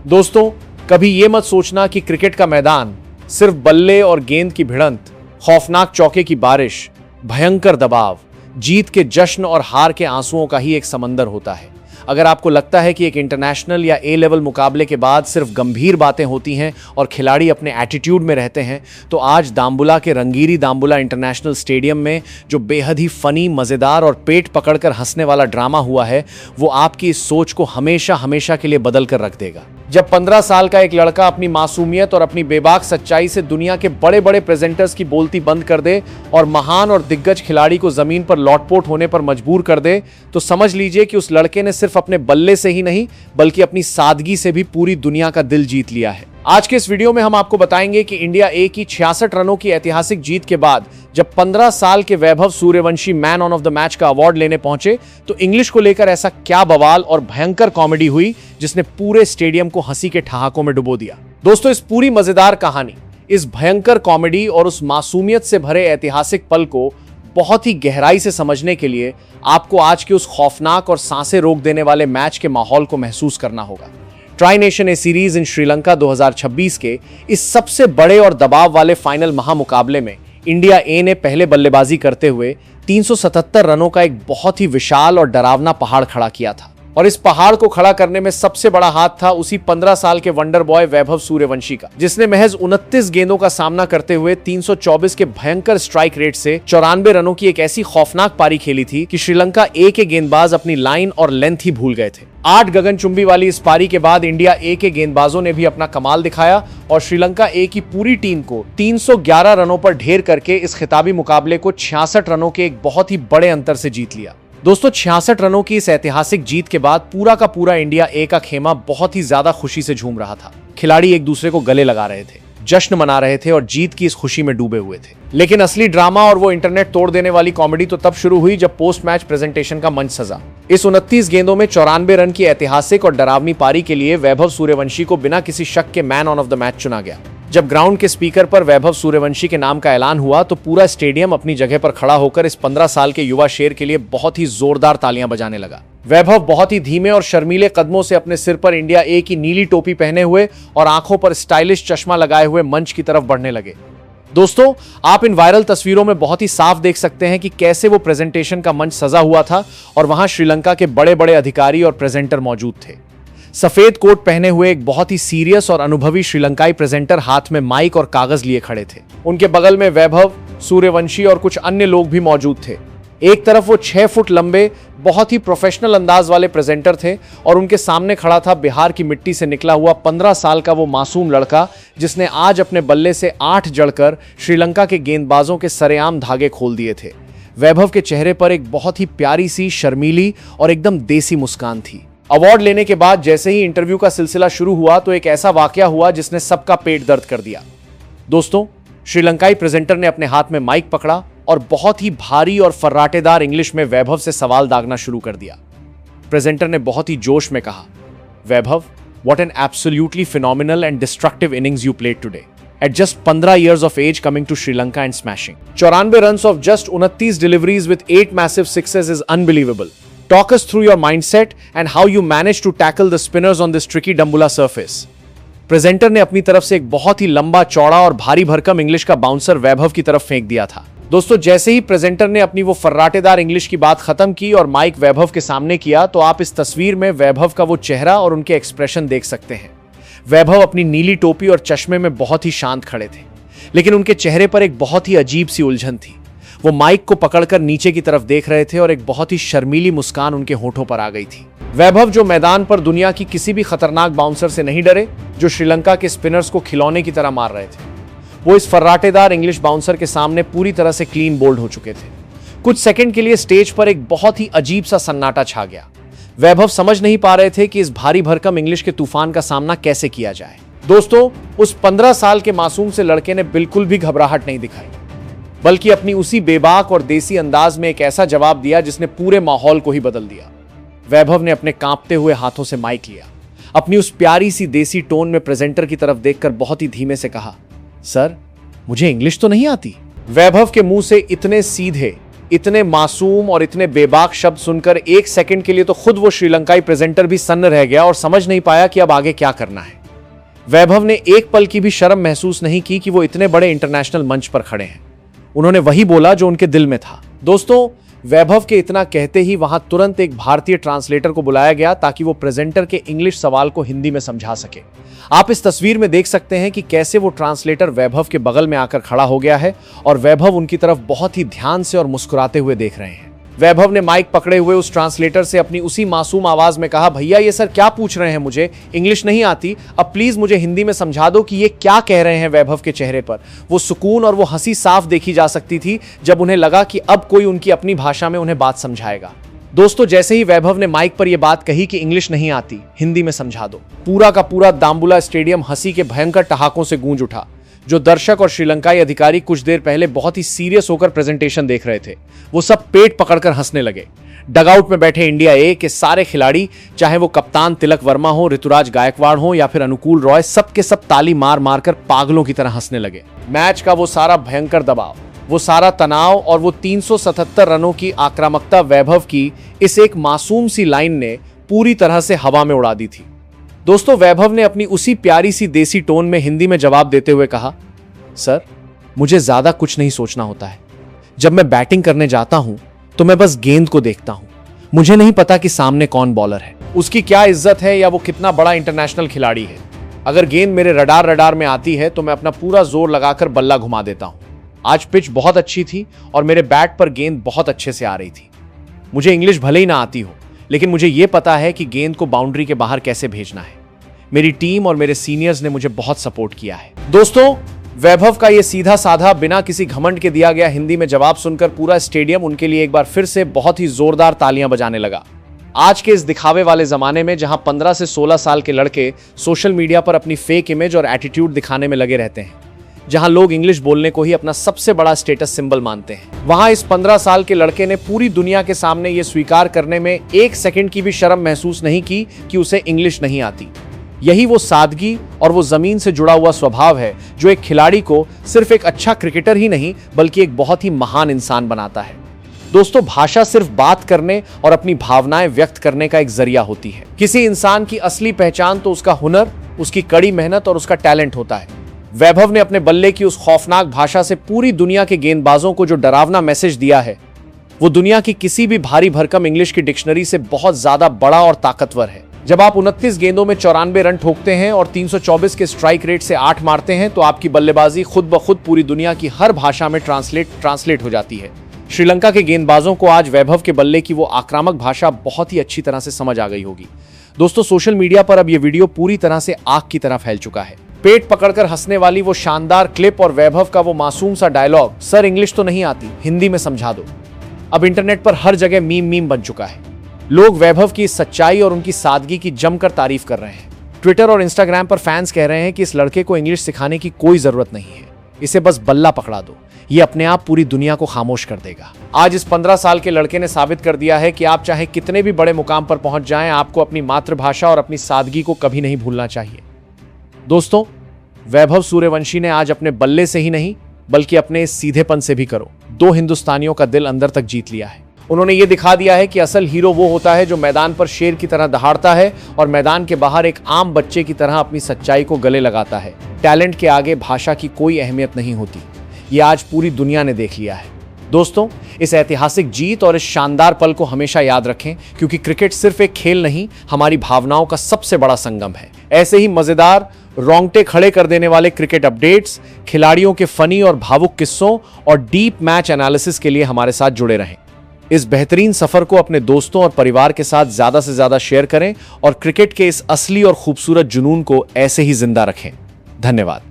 दोस्तों, कभी ये मत सोचना कि क्रिकेट का मैदान सिर्फ बल्ले और गेंद की भिड़ंत, खौफनाक चौके की बारिश, भयंकर दबाव, जीत के जश्न और हार के आंसुओं का ही एक समंदर होता है। अगर आपको लगता है कि एक इंटरनेशनल या ए लेवल मुकाबले के बाद सिर्फ गंभीर बातें होती हैं और खिलाड़ी अपने एटीट्यूड में रहते हैं, तो आज दाम्बुला के रंगीरी दाम्बुला इंटरनेशनल स्टेडियम में जो बेहद ही फनी, मजेदार और पेट पकड़कर हंसने वाला ड्रामा हुआ है, वो आपकी इस सोच को हमेशा हमेशा के लिए बदल कर रख देगा। जब 15 साल का एक लड़का अपनी मासूमियत और अपनी बेबाक सच्चाई से दुनिया के बड़े बड़े प्रेजेंटर्स की बोलती बंद कर दे और महान और दिग्गज खिलाड़ी को जमीन पर लौटपोट होने पर मजबूर कर दे, तो समझ लीजिए कि उस लड़के ने सिर्फ अपने बल्ले से ही नहीं बल्कि अपनी सादगी से भी पूरी दुनिया का दिल जीत लिया है। आज के इस वीडियो में हम आपको बताएंगे कि इंडिया ए की 66 रनों की ऐतिहासिक जीत के बाद जब 15 साल के Vaibhav Suryavanshi man on of the match का अवार्ड लेने पहुंचे, तो इंग्लिश को लेकर ऐसा क्या बवाल और भयंकर कॉमेडी हुई जिसने पूरे स्टेडियम को हंसी के ठहाकों में डुबो दिया। दोस्तों, इस पूरी मजेदार कहानी, इस भयंकर कॉमेडी और उस मासूमियत से भरे ऐतिहासिक पल को बहुत ही गहराई से समझने के लिए आपको आज के उस खौफनाक और सांसें रोक देने वाले मैच के माहौल को महसूस करना होगा। Tri nation A series in Sri Lanka 2026 के इस सबसे बड़े और दबाव वाले फाइनल महामुकाबले में इंडिया ए ने पहले बल्लेबाजी करते हुए 377 रनों का एक बहुत ही विशाल और डरावना पहाड़ खड़ा किया था। और इस पहाड़ को खड़ा करने में सबसे बड़ा हाथ था उसी 15 साल के वंडर बॉय वैभव सूर्यवंशी का, जिसने महज 29 गेंदों का सामना करते हुए 324 के भयंकर स्ट्राइक रेट से 94 रनों की एक ऐसी खौफनाक पारी खेली थी कि श्रीलंका ए के गेंदबाज अपनी लाइन और लेंथ ही भूल गए थे। 8 गगनचुंबी वाली इस पारी के बाद इंडिया ए के गेंदबाजों ने भी अपना कमाल दिखाया और श्रीलंका ए की पूरी टीम को 311 रनों पर ढेर करके इस खिताबी मुकाबले को 66 रनों के एक बहुत ही बड़े अंतर से जीत लिया। दोस्तों, 66 रनों की इस ऐतिहासिक जीत के बाद पूरा का पूरा इंडिया ए का खेमा बहुत ही ज्यादा खुशी से झूम रहा था। खिलाड़ी एक दूसरे को गले लगा रहे थे, जश्न मना रहे थे और जीत की इस खुशी में डूबे हुए थे। लेकिन असली ड्रामा और वो इंटरनेट तोड़ देने वाली कॉमेडी तो तब शुरू हुई जब पोस्ट मैच प्रेजेंटेशन का मंच सजा। इस 29 गेंदों में 94 रन की ऐतिहासिक और डरावनी पारी के लिए वैभव सूर्यवंशी को बिना किसी शक के man on of the match चुना गया। जब ग्राउंड के स्पीकर पर वैभव सूर्यवंशी के नाम का ऐलान हुआ तो पूरा स्टेडियम अपनी जगह पर खड़ा होकर इस 15 साल के युवा शेर के लिए बहुत ही जोरदार तालियां बजाने लगा। वैभव बहुत ही धीमे और शर्मीले कदमों से अपने सिर पर इंडिया ए की नीली टोपी पहने हुए और आंखों पर स्टाइलिश चश्मा लगाए हुए मंच की तरफ बढ़ने लगे। दोस्तों, आप इन वायरल तस्वीरों में बहुत ही साफ देख सकते हैं कि कैसे वो प्रेजेंटेशन का मंच सजा हुआ था और वहां श्रीलंका के बड़े बड़े अधिकारी और प्रेजेंटर मौजूद थे। सफेद कोट पहने हुए एक बहुत ही सीरियस और अनुभवी श्रीलंकाई प्रेजेंटर हाथ में माइक और कागज लिए खड़े थे। उनके बगल में वैभव, सूर्यवंशी और कुछ अन्य लोग भी मौजूद थे। एक तरफ वो 6 फुट लंबे, बहुत ही प्रोफेशनल अंदाज वाले प्रेजेंटर थे और उनके सामने खड़ा था बिहार की मिट्टी से निकला हुआ 15 साल का वो मासूम लड़का, जिसने आज अपने बल्ले से 8 जड़कर श्रीलंका के गेंदबाजों के सरेआम धागे खोल दिए थे। वैभव के चेहरे पर एक बहुत ही प्यारी सी, शर्मीली और एकदम देसी मुस्कान थी। अवार्ड लेने के बाद जैसे ही इंटरव्यू का सिलसिला शुरू हुआ तो एक ऐसा वाकया हुआ जिसने सबका पेट दर्द कर दिया। दोस्तों, श्रीलंकाई प्रेजेंटर ने अपने हाथ में माइक पकड़ा और बहुत ही भारी और फर्राटेदार इंग्लिश में वैभव से सवाल दागना शुरू कर दिया। प्रेजेंटर ने बहुत ही जोश में कहा, Vaibhav, what an absolutely phenomenal and destructive innings you played today. At just 15 years of age coming to Sri Lanka and smashing. 94 runs of just 29 deliveries with 8 massive sixes is unbelievable. Talk us through your mindset and how you managed to tackle the spinners on this tricky Dambulla surface. Presenter ने अपनी तरफ से एक बहुत ही लंबा, चौड़ा और भारी भरकम इंग्लिश का बाउंसर वैभव की तरफ फेंक दिया था। दोस्तों, जैसे ही प्रेजेंटर ने अपनी वो फर्राटेदार इंग्लिश की बात खत्म की और माइक वैभव के सामने किया, तो आप इस तस्वीर में वैभव का वो चेहरा और उनके एक्सप्रेशन देख सकते हैं। वैभव अपनी नीली टोपी और चश्मे में बहुत ही शांत खड़े थे, लेकिन उनके चेहरे पर एक बहुत ही अजीब सी उलझन थी। वो माइक को पकड़कर नीचे की तरफ देख रहे थे और एक बहुत ही शर्मीली मुस्कान उनके होठों पर आ गई थी। वैभव, जो मैदान पर दुनिया की किसी भी खतरनाक बाउंसर से नहीं डरे, जो श्रीलंका के स्पिनर्स को खिलौने की तरह मार रहे थे, वो इस फर्राटेदार इंग्लिश बाउंसर के सामने पूरी तरह से क्लीन बोल्ड हो चुके थे। कुछ सेकंड के लिए स्टेज पर एक बहुत ही अजीब सा सन्नाटा छा गया। वैभव समझ नहीं पा रहे थे कि इस भारी भरकम इंग्लिश के तूफान का सामना कैसे किया जाए। दोस्तों, उस 15 साल के मासूम से लड़के ने बिल्कुल भी घबराहट नहीं दिखाई, बल्कि अपनी उसी बेबाक और देसी अंदाज में एक ऐसा जवाब दिया जिसने पूरे माहौल को ही बदल दिया। वैभव ने अपने कांपते हुए हाथों से माइक लिया, अपनी उस प्यारी सी देसी टोन में प्रेजेंटर की तरफ देखकर बहुत ही धीमे से कहा, सर, मुझे इंग्लिश तो नहीं आती। वैभव के मुंह से इतने सीधे, इतने मासूम और इतने बेबाक शब्द सुनकर एक सेकंड के लिए तो खुद वो श्रीलंकाई प्रेजेंटर भी सन्न रह गया और समझ नहीं पाया कि अब आगे क्या करना है। वैभव ने एक पल की भी शर्म महसूस नहीं की कि वो इतने बड़े इंटरनेशनल मंच पर खड़े हैं। उन्होंने वही बोला जो उनके दिल में था। दोस्तों, वैभव के इतना कहते ही वहां तुरंत एक भारतीय ट्रांसलेटर को बुलाया गया ताकि वो प्रेजेंटर के इंग्लिश सवाल को हिंदी में समझा सके। आप इस तस्वीर में देख सकते हैं कि कैसे वो ट्रांसलेटर वैभव के बगल में आकर खड़ा हो गया है और वैभव उनकी तरफ बहुत ही ध्यान से और मुस्कुराते हुए देख रहे हैं। वैभव ने माइक पकड़े हुए उस ट्रांसलेटर से अपनी उसी मासूम आवाज में कहा, भैया ये सर क्या पूछ रहे हैं, मुझे इंग्लिश नहीं आती, अब प्लीज मुझे हिंदी में समझा दो कि ये क्या कह रहे हैं। वैभव के चेहरे पर वो सुकून और वो हंसी साफ देखी जा सकती थी जब उन्हें लगा कि अब कोई उनकी अपनी भाषा में उन्हें बात समझाएगा। दोस्तों, जैसे ही वैभव ने माइक पर यह बात कही कि इंग्लिश नहीं आती, हिंदी में समझा दो, पूरा का पूरा दाम्बुला स्टेडियम हंसी के भयंकर ठहाकों से गूंज उठा। जो दर्शक और श्रीलंकाई अधिकारी कुछ देर पहले बहुत ही सीरियस होकर प्रेजेंटेशन देख रहे थे, वो सब पेट पकड़कर हंसने लगे। डगआउट में बैठे इंडिया ए के सारे खिलाड़ी, चाहे वो कप्तान तिलक वर्मा हो, ऋतुराज गायकवाड़ हो या फिर अनुकूल रॉय, सब के सब ताली मार मार कर पागलों की तरह हंसने लगे। मैच का वो सारा भयंकर दबाव, वो सारा तनाव और वो 377 रनों की आक्रामकता वैभव की इस एक मासूम सी लाइन ने पूरी तरह से हवा में उड़ा दी थी। दोस्तों, वैभव ने अपनी उसी प्यारी सी देसी टोन में हिंदी में जवाब देते हुए कहा, सर मुझे ज्यादा कुछ नहीं सोचना होता है। जब मैं बैटिंग करने जाता हूं तो मैं बस गेंद को देखता हूं। मुझे नहीं पता कि सामने कौन बॉलर है, उसकी क्या इज्जत है या वो कितना बड़ा इंटरनेशनल खिलाड़ी है। अगर गेंद मेरे रडार में आती है तो मैं अपना पूरा जोर लगाकर बल्ला घुमा देता हूं। आज पिच बहुत अच्छी थी और मेरे बैट पर गेंद बहुत अच्छे से आ रही थी। मुझे इंग्लिश भले ही ना आती हो, लेकिन मुझे यह पता है कि गेंद को बाउंड्री के बाहर कैसे भेजना है। मेरी टीम और मेरे सीनियर्स ने मुझे बहुत सपोर्ट किया है। दोस्तों, वैभव का यह सीधा साधा बिना किसी घमंड के दिया गया हिंदी में जवाब सुनकर पूरा स्टेडियम उनके लिए एक बार फिर से बहुत ही जोरदार तालियां बजाने लगा। आज के इस दिखावे वाले जमाने में जहां 15 से 16 साल के लड़के सोशल मीडिया पर अपनी फेक इमेज और एटीट्यूड दिखाने में लगे रहते हैं, जहां लोग इंग्लिश बोलने को ही अपना सबसे बड़ा स्टेटस सिंबल मानते हैं, वहां इस 15 साल के लड़के ने पूरी दुनिया के सामने यह स्वीकार करने में एक सेकंड की भी शर्म महसूस नहीं की कि उसे इंग्लिश नहीं आती। यही वो सादगी और वो जमीन से जुड़ा हुआ स्वभाव है जो एक खिलाड़ी को सिर्फ एक अच्छा क्रिकेटर ही नहीं बल्कि एक बहुत ही महान इंसान बनाता है। दोस्तों, भाषा सिर्फ बात करने और अपनी भावनाएं व्यक्त करने का एक जरिया होती है। किसी इंसान की असली पहचान तो उसका हुनर, उसकी कड़ी मेहनत और उसका टैलेंट होता है। वैभव ने अपने बल्ले की उस खौफनाक भाषा से पूरी दुनिया के गेंदबाजों को जो डरावना मैसेज दिया है, वो दुनिया की किसी भी भारी भरकम इंग्लिश की डिक्शनरी से बहुत ज्यादा बड़ा और ताकतवर है। जब आप 29 गेंदों में 94 रन ठोकते हैं और 324 के स्ट्राइक रेट से 8 मारते हैं, तो आपकी बल्लेबाजी खुद ब खुद पूरी दुनिया की हर भाषा में ट्रांसलेट हो जाती है। श्रीलंका के गेंदबाजों को आज वैभव के बल्ले की वो आक्रामक भाषा बहुत ही अच्छी तरह से समझ आ गई होगी। दोस्तों, सोशल मीडिया पर अब ये वीडियो पूरी तरह से आग की तरह फैल चुका है। पेट पकड़कर हंसने वाली वो शानदार क्लिप और वैभव का वो मासूम सा डायलॉग, सर इंग्लिश तो नहीं आती, हिंदी में समझा दो, अब इंटरनेट पर हर जगह मीम बन चुका है। लोग वैभव की सच्चाई और उनकी सादगी की जमकर तारीफ कर रहे हैं। ट्विटर और इंस्टाग्राम पर फैंस कह रहे हैं कि इस लड़के को इंग्लिश सिखाने की कोई जरूरत नहीं है, इसे बस बल्ला पकड़ा दो, ये अपने आप पूरी दुनिया को खामोश कर देगा। आज इस 15 साल के लड़के ने साबित कर दिया है कि आप चाहे कितने भी बड़े मुकाम पर पहुंच जाएं, आपको अपनी मातृभाषा और अपनी सादगी को कभी नहीं भूलना चाहिए। दोस्तों, वैभव सूर्यवंशी ने आज अपने बल्ले से ही नहीं बल्कि अपने सीधेपन से भी करो 2 हिंदुस्तानियों का दिल अंदर तक जीत लिया है। उन्होंने ये दिखा दिया है कि असल हीरो वो होता है जो मैदान पर शेर की तरह दहाड़ता है और मैदान के बाहर एक आम बच्चे की तरह अपनी सच्चाई को गले लगाता है। टैलेंट के आगे भाषा की कोई अहमियत नहीं होती, ये आज पूरी दुनिया ने देख लिया है। दोस्तों, इस ऐतिहासिक जीत और इस शानदार पल को हमेशा याद रखें, क्योंकि क्रिकेट सिर्फ एक खेल नहीं, हमारी भावनाओं का सबसे बड़ा संगम है। ऐसे ही मजेदार, रोंगटे खड़े कर देने वाले क्रिकेट अपडेट्स, खिलाड़ियों के फनी और भावुक किस्सों और डीप मैच एनालिसिस के लिए हमारे साथ जुड़े रहें। इस बेहतरीन सफर को अपने दोस्तों और परिवार के साथ ज्यादा से ज्यादा शेयर करें और क्रिकेट के इस असली और खूबसूरत जुनून को ऐसे ही जिंदा रखें। धन्यवाद।